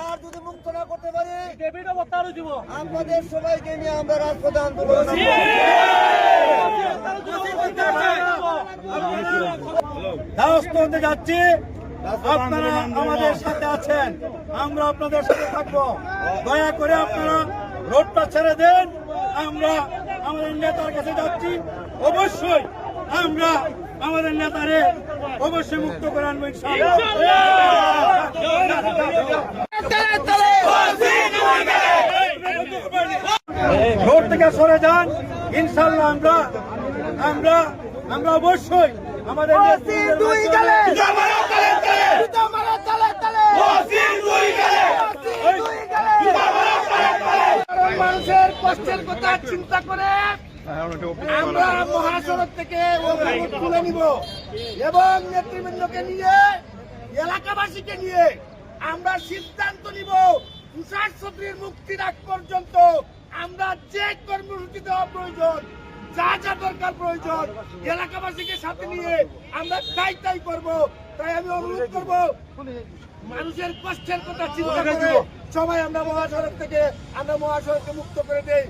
আর যদি মুক্ত না করতে পারি আমাদের সবাইকে নিয়ে আমরা রাজপথে আন্দোলন যাচ্ছি। আপনারা আমাদের সাথে আছেন, আমরা আপনাদের সাথে থাকবো। দয়া করে আপনারা রোডটা ছেড়ে দেন। আমরা আমাদের নেতার কাছে যাচ্ছি। অবশ্যই আমরা আমাদের নেতারে অবশ্যই মুক্ত করে আনবো ইনশাআল্লাহ। রোড থেকে সরে যান ইনশাআল্লাহ। আমরা অবশ্যই আমাদের মানুষের কষ্টের কথা চিন্তা করে আমরা মহাসড়ক থেকে তুলে নিব এবং নেতৃবৃন্দকে নিয়ে এলাকাবাসীকে নিয়ে আমরা সিদ্ধান্ত নিব তুষার ছত্রির মুক্তির আগ পর্যন্ত আমরা যে কর্মসূচি দেওয়া প্রয়োজন, যা যা দরকার প্রয়োজন এলাকাবাসীকে সাথে নিয়ে আমরা তাই করবো। তাই আমি অনুরোধ করব মানুষের কষ্টের কথা চিন্তা করে সবাই আমরা মহাসড়ককে মুক্ত করে দেই।